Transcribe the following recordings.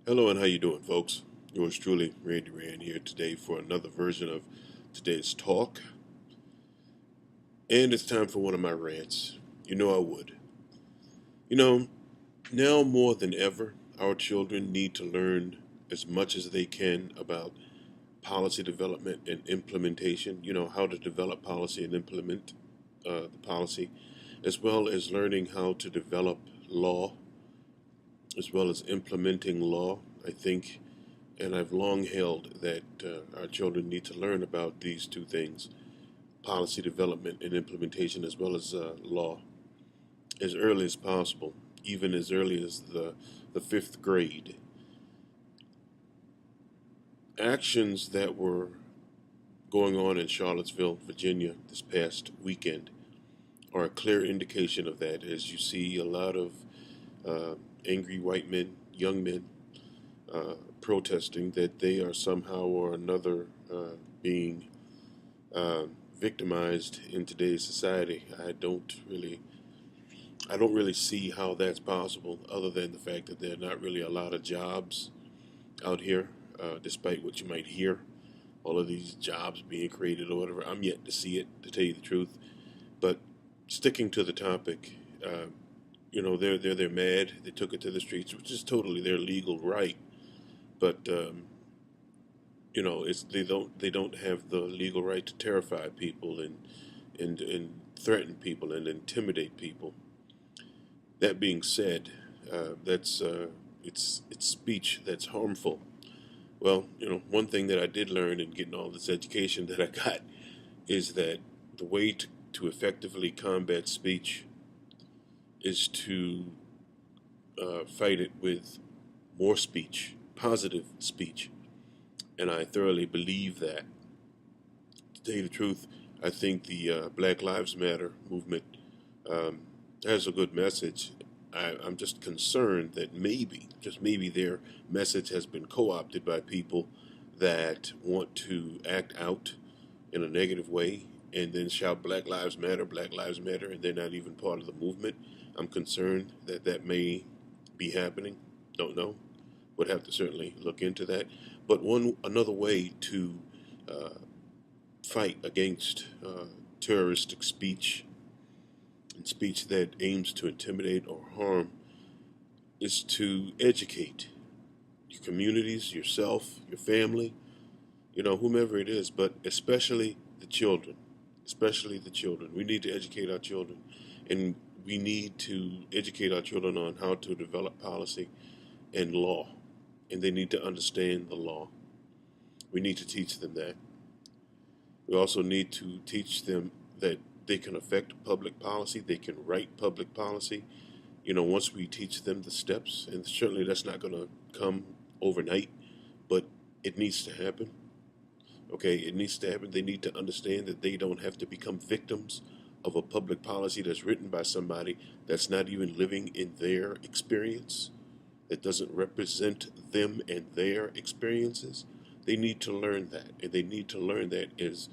Hello and how you doing, folks? Yours truly, Randee here today for another version of today's talk. And it's time for one of my rants. You know I would. You know, now more than ever, our children need to learn as much as they can about policy development and implementation. You know, how to develop policy and implement the policy, as well as learning how to develop law, as well as implementing law. I think And I've long held that our children need to learn about these two things: policy development and implementation, as well as law, as early as possible, even as early as the fifth grade. Actions that were going on in Charlottesville, Virginia this past weekend are a clear indication of that, as you see a lot of uh, angry white men, young men, protesting that they are somehow or another being uh, victimized in today's society. I don't really see how that's possible, other than the fact that there are not really a lot of jobs out here, despite what you might hear. All of these jobs being created or whatever. I'm yet to see it, to tell you the truth. But sticking to the topic, they're mad. They took it to the streets, which is totally their legal right. But it's they don't have the legal right to terrify people and threaten people and intimidate people. That being said, that's it's speech that's harmful. Well, one thing that I did learn in getting all this education that I got is that the way to effectively combat speech is to fight it with more speech, positive speech. And I thoroughly believe that. To tell you the truth, I think the Black Lives Matter movement um, has a good message. I'm just concerned that maybe, just maybe, their message has been co opted by people that want to act out in a negative way and then shout Black Lives Matter, and they're not even part of the movement. I'm concerned that that may be happening. Don't know. Would have to certainly look into that. But another way to uh, fight against terroristic speech and speech that aims to intimidate or harm is to educate your communities, yourself, your family, whomever it is, but especially the children. Especially the children. We need to educate our children. And we need to educate our children on how to develop policy and law. And they need to understand the law. We need to teach them that. We also need to teach them that they can affect public policy, they can write public policy. Once we teach them the steps, and certainly that's not going to come overnight, but it needs to happen. Okay, it needs to happen. They need to understand that they don't have to become victims of a public policy that's written by somebody that's not even living in their experience, that doesn't represent them and their experiences. They need to learn that, and they need to learn that as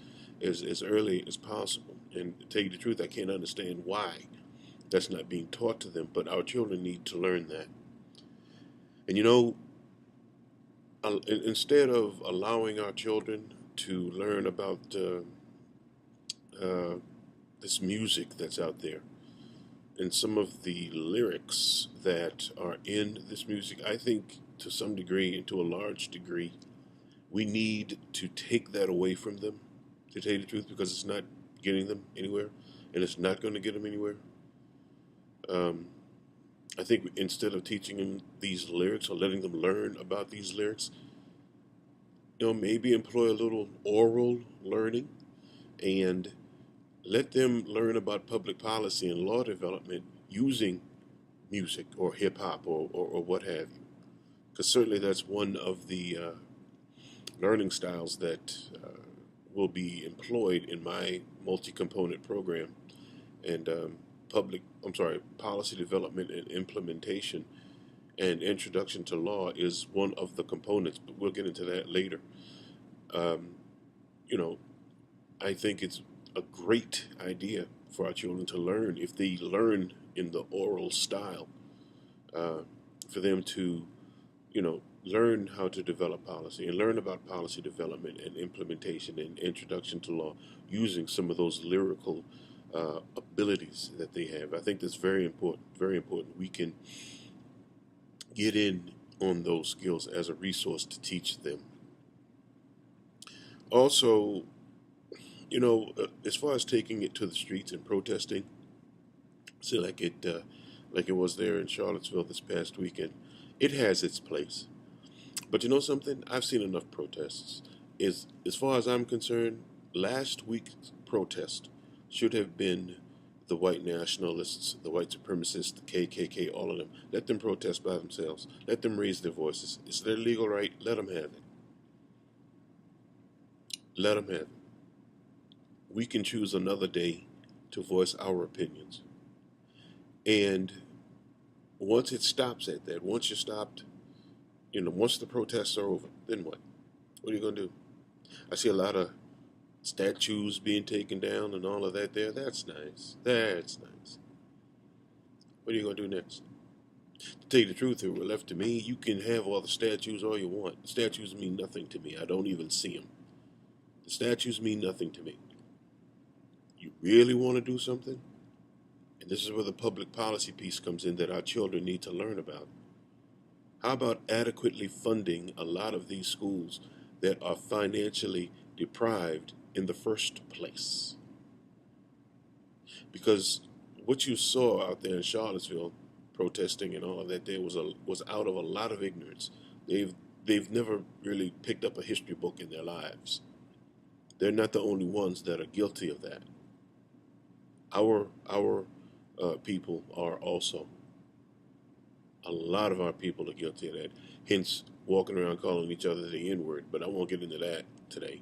early as possible. And to tell you the truth, I can't understand why that's not being taught to them, but our children need to learn that. And instead of allowing our children to learn about uh, this music that's out there and some of the lyrics that are in this music, I think to some degree and to a large degree, we need to take that away from them, to tell you the truth, because it's not getting them anywhere, and it's not going to get them anywhere. Um, I think instead of teaching them these lyrics or letting them learn about these lyrics, maybe employ a little oral learning and let them learn about public policy and law development using music or hip hop or what have you. Because certainly that's one of the learning styles that will be employed in my multi-component program. And policy development and implementation and introduction to law is one of the components, but we'll get into that later. Um, you know, I think it's a great idea for our children to learn if they learn in the oral style, uh, for them to, you know, learn how to develop policy and learn about policy development and implementation and introduction to law using some of those lyrical abilities that they have. I think that's very important. Very important. We can get in on those skills as a resource to teach them. Also, as far as taking it to the streets and protesting, see, like it was there in Charlottesville this past weekend, it has its place. But you know something? I've seen enough protests. As far as I'm concerned, last week's protest should have been the white nationalists, the white supremacists, the KKK, all of them. Let them protest by themselves. Let them raise their voices. It's their legal right. Let them have it. Let them have it. We can choose another day to voice our opinions. And once it stops at that, once you stopped, once the protests are over, then what? What are you going to do? I see a lot of statues being taken down and all of that there. That's nice. That's nice. What are you going to do next? To tell you the truth, if it were left to me, you can have all the statues all you want. The statues mean nothing to me. I don't even see them. The statues mean nothing to me. You really want to do something? And this is where the public policy piece comes in that our children need to learn about. How about adequately funding a lot of these schools that are financially deprived in the first place? Because what you saw out there in Charlottesville, protesting and all of that, there was out of a lot of ignorance. They've never really picked up a history book in their lives. They're not the only ones that are guilty of that. Our people are also. A lot of our people are guilty of that. Hence, walking around calling each other the N-word. But I won't get into that today.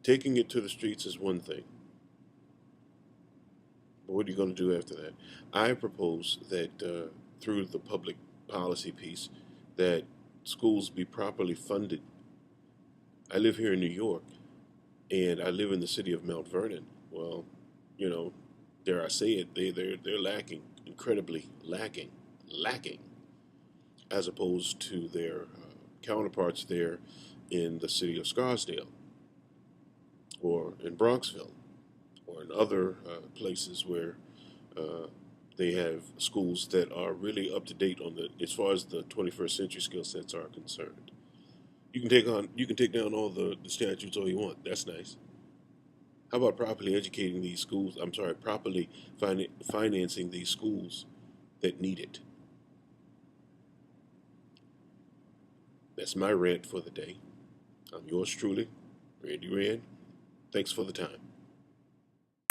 Taking it to the streets is one thing. But what are you going to do after that? I propose that through the public policy piece, that schools be properly funded. I live here in New York, and I live in the city of Mount Vernon. Well, dare I say it, they're lacking, incredibly lacking, as opposed to their counterparts there in the city of Scarsdale, or in Bronxville, or in other places where they have schools that are really up to date on as far as the 21st century skill sets are concerned. You can take down all the statutes all you want. That's nice. How about properly educating these schools? I'm sorry, properly financing these schools that need it? That's my rant for the day. I'm yours truly, Randee Rand. Thanks for the time.